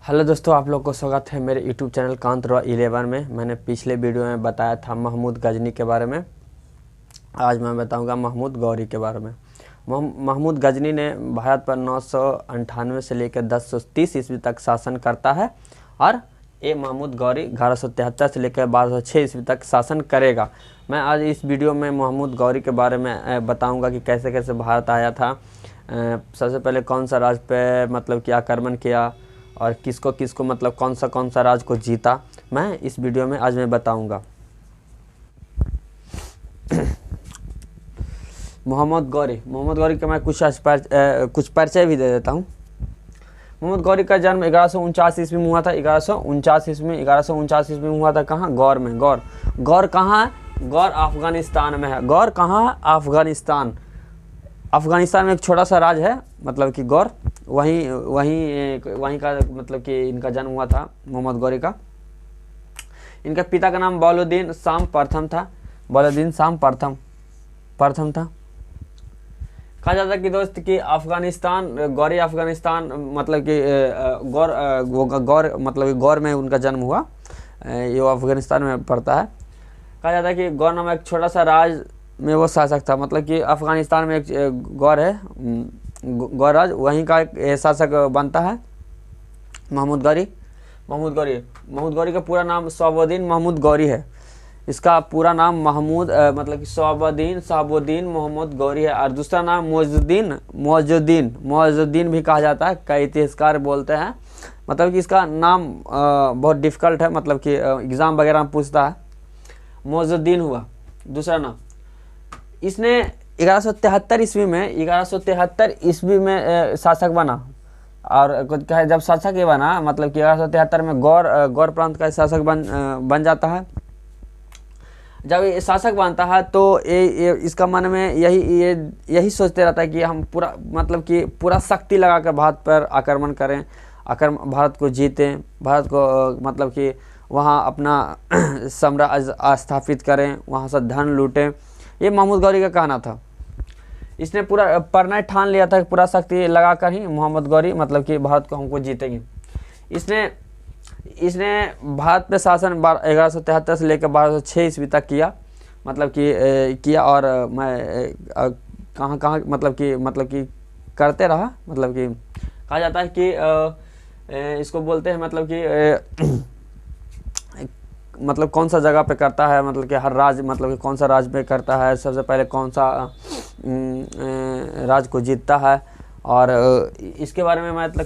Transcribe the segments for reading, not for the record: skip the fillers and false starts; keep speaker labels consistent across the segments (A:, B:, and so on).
A: Hello दोस्तों, आप लोग को स्वागत है मेरे यूट्यूब चैनल कांत रॉय 11 में। मैंने पिछले वीडियो में बताया था महमूद गजनी के बारे में। आज मैं बताऊंगा महमूद गौरी के बारे में। महमूद गजनी ने भारत पर 998 से लेकर 1030 ईस्वी तक शासन करता है और ये महमूद गौरी 1173 से लेकर 1206 ईस्वी तक शासन करेगा। मैं आज इस वीडियो में महमूद गौरी के बारे में बताऊँगा कि कैसे कैसे भारत आया था, सबसे पहले कौन सा राज्य पे मतलब कि आक्रमण किया और किसको किसको मतलब कौन सा राज को जीता, मैं इस वीडियो में आज मैं बताऊंगा। महमूद गौरी का मैं कुछ परिचय भी दे देता हूँ। महमूद गौरी का जन्म 1149 ईस्वी में हुआ था। 1149 ईस्वी में हुआ था। कहाँ? गौर में। गौर कहाँ है? गौर अफगानिस्तान में है। गौर कहाँ है? अफगानिस्तान में एक छोटा सा राज्य है, मतलब कि गौर, वहीं का मतलब कि इनका जन्म हुआ था महमूद गौरी का। इनका पिता का नाम बहाउद्दीन शाह प्रथम था। कहा जाता है कि दोस्त कि गौरी अफगानिस्तान मतलब कि गौर मतलब कि गौर में उनका जन्म हुआ, ये अफगानिस्तान में पड़ता है। कहा जाता है कि गौर नामक एक छोटा सा राज्य में वो शासक था, मतलब कि अफगानिस्तान में एक गौर है, गौर राज, वहीं का एक शासक बनता है महमूद गौरी का पूरा नाम शहाबुद्दीन महमूद गौरी है। इसका पूरा नाम महमूद मतलब कि शहाबुद्दीन महमूद गौरी है। और दूसरा नाम मौजुद्दीन भी कहा जाता है, कई इतिहासकार बोलते हैं। मतलब कि इसका नाम बहुत डिफ़िकल्ट है, मतलब कि एग्ज़ाम वगैरह में पूछता है। मौजुद्दीन हुआ दूसरा नाम। इसने 1173 ईस्वी में शासक बना, और जब शासक ये बना मतलब कि 1173 में गौर प्रांत का शासक बन जाता है। जब ये शासक बनता है तो ये इसका मन में यही सोचते रहता है कि हम पूरा मतलब कि पूरा शक्ति लगाकर भारत पर आक्रमण करें, भारत को जीतें, भारत को मतलब कि वहाँ अपना साम्राज्य स्थापित करें, वहाँ से धन लूटें। ये महमूद गौरी का कहना था। इसने पूरा प्रणय ठान लिया था कि पूरा शक्ति लगाकर ही महमूद गौरी मतलब कि भारत को हमको जीतेंगे। इसने भारत पे शासन 1173 से लेकर 1206 ईस्वी तक किया, मतलब कि किया। और मैं कहाँ मतलब कि करते रहा, मतलब कि कहा जाता है कि इसको बोलते हैं मतलब कि मतलब कौन सा जगह पे करता है, मतलब कि हर राज्य मतलब कि कौन सा राज्य पे करता है, सबसे पहले कौन सा राज्य को जीतता है। और इसके बारे में मतलब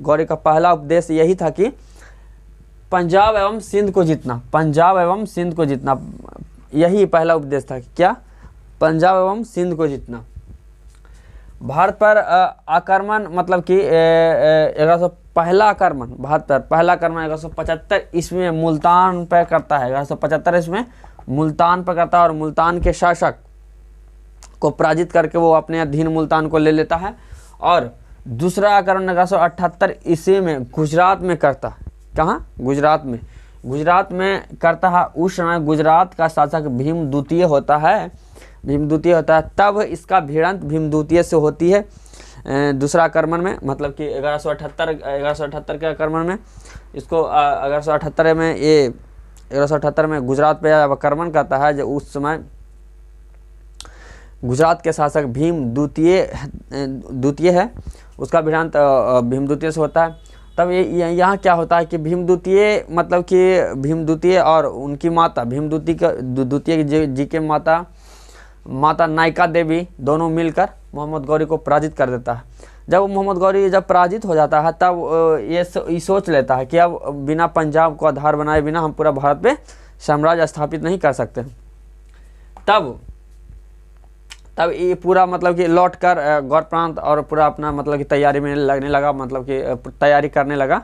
A: गौरी का पहला उपदेश यही था कि पंजाब एवं सिंध को जीतना। यही पहला उपदेश था कि क्या? पंजाब एवं सिंध को जीतना। भारत पर आक्रमण मतलब कि पहला आक्रमण 1175 ईस्वी में मुल्तान पर करता है। 1175 ईस्वी में मुल्तान पर करता है और मुल्तान के शासक को पराजित करके वो अपने अधीन मुल्तान को ले लेता है। और दूसरा आक्रमण 1178 ईस्वी में गुजरात में करता है। कहाँ? गुजरात में करता है। उस समय गुजरात का शासक भीम द्वितीय होता है। तब इसका भिड़ंत भीम द्वितीय से होती है दूसरा आक्रमण में, मतलब कि 1178 के आक्रमण में इसको 1178 में गुजरात पे आक्रमण करता है। जो उस समय गुजरात के शासक भीम द्वितीय है, उसका भिड़ंत भीम द्वितीय से होता है। तब यहाँ क्या होता है कि भीम द्वितीय और उनकी माता द्वितीय जी के माता नायका देवी दोनों मिलकर महमूद गौरी को पराजित कर देता है। जब महमूद गौरी पराजित हो जाता है तब ये सोच लेता है कि अब बिना पंजाब को आधार बनाए बिना हम पूरा भारत पे साम्राज्य स्थापित नहीं कर सकते। तब ये पूरा मतलब कि लौट कर गौर प्रांत और पूरा अपना मतलब कि तैयारी में लगने लगा, मतलब कि तैयारी करने लगा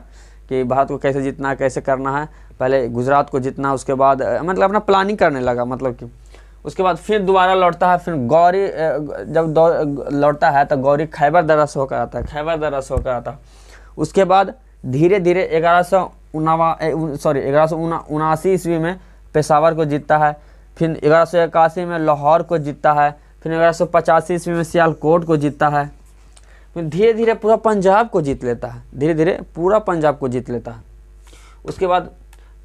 A: कि भारत को कैसे जीतना है, कैसे करना है। पहले गुजरात को जीतना, उसके बाद मतलब अपना प्लानिंग करने लगा, मतलब कि उसके बाद फिर दोबारा लौटता है। फिर गौरी जब लौटता है तो गौरी खैबर दर्रा से होकर आता है। उसके बाद धीरे धीरे 1179 ईस्वी में पेशावर को जीतता है। फिर 1181 में लाहौर को जीतता है। फिर 1185 ईस्वी में सियालकोट को जीतता है। फिर धीरे धीरे पूरा पंजाब को जीत लेता है, धीरे धीरे पूरा पंजाब को जीत लेता है। उसके बाद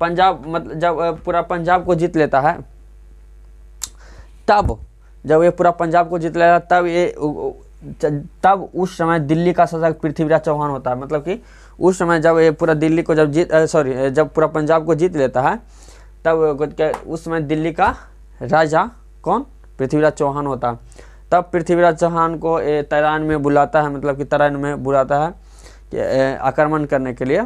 A: पंजाब मतलब जब पूरा पंजाब को जीत लेता है, तब जब ये पूरा पंजाब को जीत लेता है तब उस समय दिल्ली का शासक पृथ्वीराज चौहान होता है। मतलब कि उस समय जब ये पूरा दिल्ली को जब पूरा पंजाब को जीत लेता है तब उस समय दिल्ली का राजा कौन, पृथ्वीराज चौहान होता है। तब पृथ्वीराज चौहान को तराइन में बुलाता है, मतलब कि तराइन में बुलाता है कि आक्रमण करने के लिए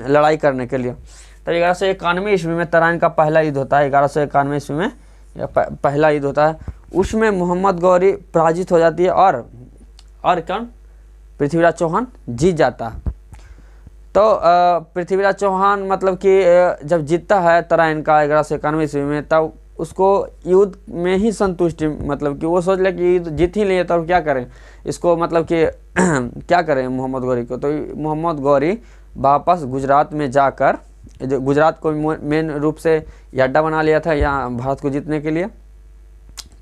A: लड़ाई करने के लिए। तब 1191 ईस्वी में तराइन का पहला युद्ध होता है। 1191 ईस्वी में पहला युद्ध होता है, उसमें मोहम्मद गौरी पराजित हो जाती है और कौन, पृथ्वीराज चौहान जीत जाता है। तो पृथ्वीराज चौहान मतलब कि जब जीतता है तराइन का 1191 ईस्वी में, तब उसको युद्ध में ही संतुष्टि, मतलब कि वो सोच ले कि युद्ध जीत ही लिए तब क्या करें इसको, मतलब कि क्या करें मोहम्मद गौरी को। तो मोहम्मद गौरी वापस गुजरात में जाकर, जो गुजरात को मेन रूप से अड्डा बना लिया था यहाँ भारत को जीतने के लिए,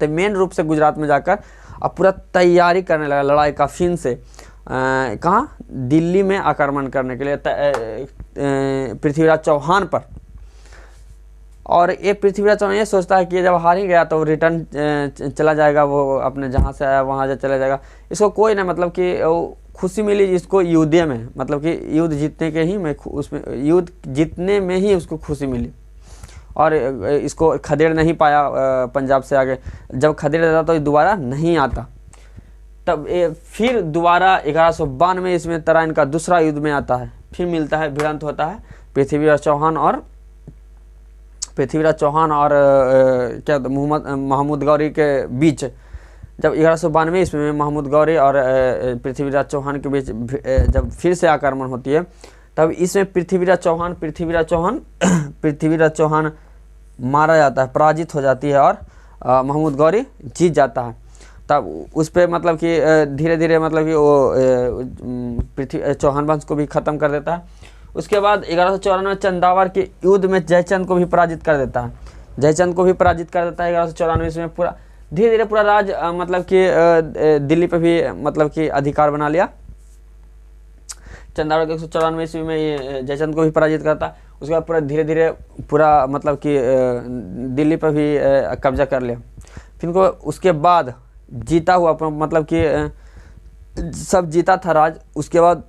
A: तो मेन रूप से गुजरात में जाकर अब पूरा तैयारी करने लगा लड़ाई का फिर से कहाँ, दिल्ली में आक्रमण करने के लिए पृथ्वीराज चौहान पर। और ये पृथ्वीराज चौहान ये सोचता है कि जब हार ही गया तो रिटर्न चला जाएगा, वो अपने जहाँ से आया वहाँ जा चला जाएगा, इसको कोई ना, मतलब कि खुशी मिली इसको युद्ध में, मतलब कि युद्ध जीतने के ही में उसमें युद्ध जीतने में ही उसको खुशी मिली। और इसको खदेड़ नहीं पाया पंजाब से आगे, जब खदेड़ देता तो दोबारा नहीं आता। तब ये फिर दोबारा 1192 इसमें तराइन का दूसरा युद्ध में आता है, फिर मिलता है, भिड़ंत होता है पृथ्वीराज चौहान और क्या महमूद गौरी के बीच। जब 1192 इसमें में महमूद गौरी और पृथ्वीराज चौहान के बीच जब फिर से आक्रमण होती है, तब इसमें पृथ्वीराज चौहान मारा जाता है, पराजित हो जाती है और महमूद गौरी जीत जाता है। तब उस पर मतलब कि धीरे धीरे मतलब कि वो चौहान वंश को भी ख़त्म कर देता है। उसके बाद 1194 चंदावर के युद्ध में जयचंद को भी पराजित कर देता है, 1194 में पूरा धीरे धीरे पूरा राज मतलब कि दिल्ली पे भी मतलब कि अधिकार बना लिया। चंदावर के 194 ईस्वी में ये जयचंद को भी पराजित करता है। उसके बाद पूरा धीरे धीरे पूरा मतलब कि दिल्ली पर भी कब्जा कर लिया। फिर को उसके बाद जीता हुआ मतलब कि सब जीता था राज, उसके बाद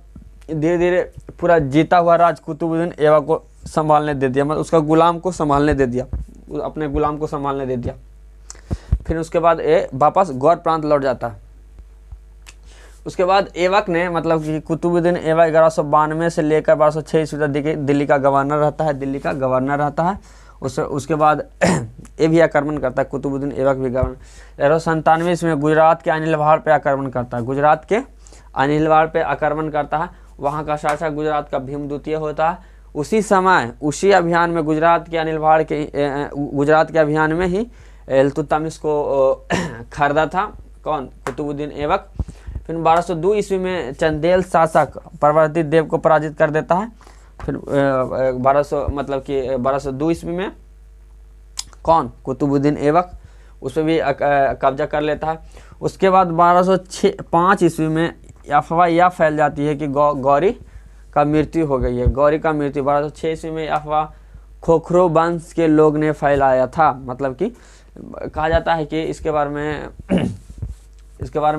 A: धीरे धीरे पूरा जीता हुआ राज कुतुबुद्दीन ऐबक को संभालने दे दिया, मतलब उसका गुलाम को संभालने दे दिया, अपने गुलाम को संभालने दे दिया। फिर उसके बाद ये वापस गौड़ प्रांत लौट जाता है। उसके बाद ऐबक ने मतलब कि कुतुबुद्दीन ऐबक 1192 से लेकर 1206 ईस्वी तक दिल्ली का गवर्नर रहता है। उसके बाद ये भी आक्रमण करता है, कुतुबुद्दीन ऐबक भी गवर्नर। 1197 ईस्वी में गुजरात के अनिलवाड़ पे आक्रमण करता है, वहाँ का शासक गुजरात का भीमद्वितीय होता है। उसी अभियान में गुजरात के अभियान में ही इल्तुतमिश को खरीदा था, कौन, कुतुबुद्दीन ऐबक। फिर 1202 ईस्वी में चंदेल शासक परवर्ती देव को पराजित कर देता है। फिर 1202 ईस्वी में कौन, कुतुबुद्दीन ऐबक, उस पर भी कब्जा कर लेता है। उसके बाद 1205 ईस्वी में अफवाह यह फैल जाती है कि गौरी का मृत्यु हो गई है। 1206 ईस्वी में अफवाह खोखरो वंश के लोग ने फैलाया था, मतलब कि कहा जाता है कि इसके बारे में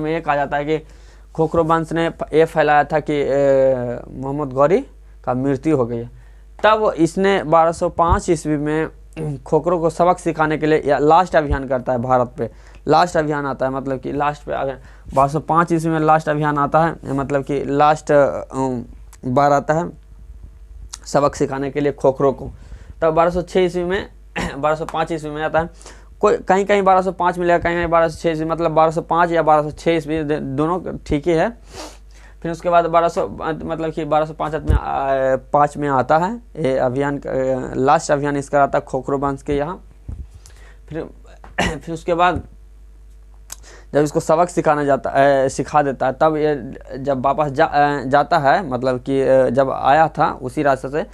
A: ये कहा जाता है कि खोखरो वंश ने ये फैलाया था कि मोहम्मद गौरी का मृत्यु हो गई है। तब इसने 1205 ईस्वी में खोखरो को सबक सिखाने के लिए लास्ट अभियान करता है, भारत पे लास्ट अभियान आता है, मतलब कि लास्ट पे 1205 ईस्वी में लास्ट अभियान आता है, मतलब कि लास्ट बार आता है सबक सिखाने के लिए खोखरो को। तब 1206 ईस्वी में 1205 ईस्वी में आता है, कोई कहीं 1205 मिलेगा, कहीं 1206 ईस्वी, मतलब 1205 या 1206 ईस्वी दोनों ठीक ही है। फिर उसके बाद 1205 में आता है ये अभियान, लास्ट अभियान इसका आता है खोखरो वंश के यहाँ। फिर उसके बाद जब इसको सबक सिखा देता है, तब ये जब वापस जाता है, मतलब कि जब आया था उसी रास्ते से,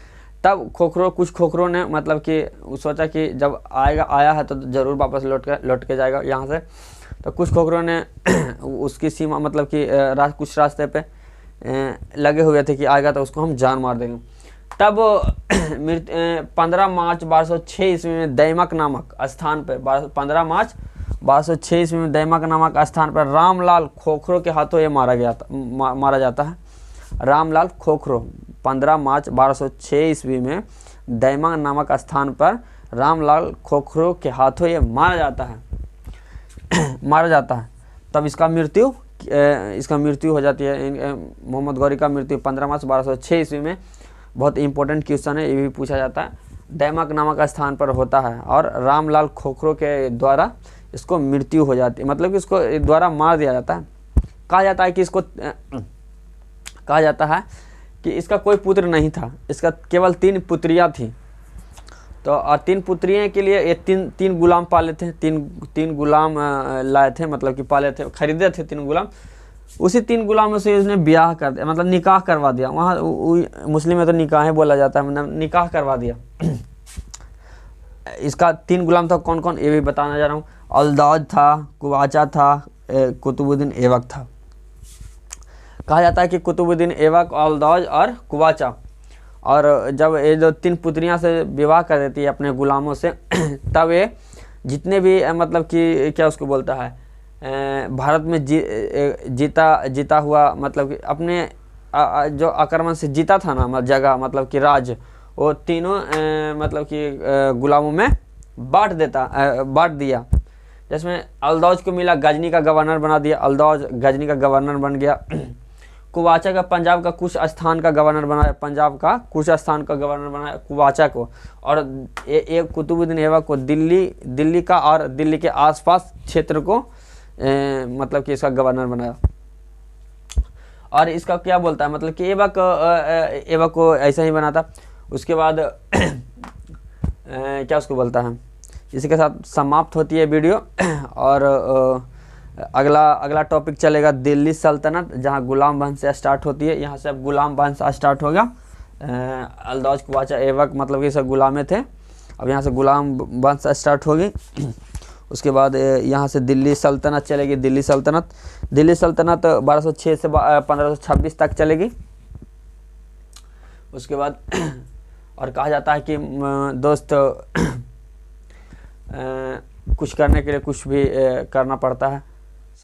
A: तब कुछ खोखरों ने मतलब कि सोचा कि जब आया है तो ज़रूर वापस लौट के जाएगा यहाँ से। तो कुछ खोखरों ने उसकी सीमा मतलब कि कुछ रास्ते पे लगे हुए थे कि आएगा तो उसको हम जान मार देंगे। तब 15 मार्च 1206 ईस्वी में दैमक नामक स्थान पर 15 मार्च 1206 ईस्वी में दैमक नामक स्थान पर रामलाल खोखरो के हाथों ये मारा जाता है। रामलाल खोखरो 15 मार्च 1206 ईस्वी में दैमक नामक स्थान पर रामलाल खोखरो के हाथों ये मारा जाता है। तब इसका मृत्यु हो जाती है। मोहम्मद गौरी का मृत्यु 15 मार्च 1206 ईस्वी में। बहुत इंपॉर्टेंट क्वेश्चन है, ये भी पूछा जाता है। दैमक नामक स्थान पर होता है और रामलाल खोखरो के द्वारा इसको मृत्यु हो जाती है, मतलब कि इसको द्वारा मार दिया जाता है। कहा जाता है कि इसका कोई पुत्र नहीं था, इसका केवल 3 पुत्रियां थी। तो और 3 पुत्रियों के लिए ये तीन गुलाम पाले थे, तीन गुलाम लाए थे, मतलब कि पाले थे, खरीदे थे 3 गुलाम। उसी 3 गुलामों से इसने ब्याह कर दिया, मतलब निकाह करवा दिया। वहाँ मुस्लिम में तो निकाह बोला जाता है, मतलब निकाह करवा दिया। इसका 3 गुलाम था, कौन कौन ये भी बताना जा रहा हूँ। अल्दाज था, कुवाचा था, कुतुबुद्दीन ऐबक था। कहा जाता है कि कुतुबुद्दीन ऐबक, अल्दाज और कुवाचा, और जब ये जो 3 पुत्रियां से विवाह कर देती है अपने गुलामों से, तब ये जितने भी मतलब कि क्या उसको बोलता है, भारत में जीता हुआ, मतलब कि अपने जो आक्रमण से जीता था ना जगह, मतलब कि राज, वो तीनों मतलब कि गुलामों में बांट दिया। जिसमें अल्दौज को मिला, गजनी का गवर्नर बना दिया, अल्दौज गजनी का गवर्नर बन गया। कुवाचा का पंजाब का कुछ स्थान का गवर्नर बनाया, पंजाब का कुछ स्थान का गवर्नर बनाया कुवाचा को। और एक कुतुबुद्दीन ऐबक को दिल्ली का और दिल्ली के आसपास क्षेत्र को मतलब कि इसका गवर्नर बनाया। और इसका क्या बोलता है, मतलब कि ऐबक को ऐसा ही बना था। उसके बाद क्या उसको बोलता है, इसी के साथ समाप्त होती है वीडियो। और अगला टॉपिक चलेगा दिल्ली सल्तनत, जहाँ गुलाम वंश से स्टार्ट होती है। यहाँ से अब गुलाम वंश स्टार्ट होगा। अल्दौज कुवाचा ऐबक मतलब कि सब गुलामे थे, अब यहाँ से गुलाम वंश स्टार्ट होगी। उसके बाद यहाँ से दिल्ली सल्तनत चलेगी। दिल्ली सल्तनत 1206 से 1526 तक चलेगी। उसके बाद और कहा जाता है कि दोस्त कुछ करने के लिए कुछ भी करना पड़ता है।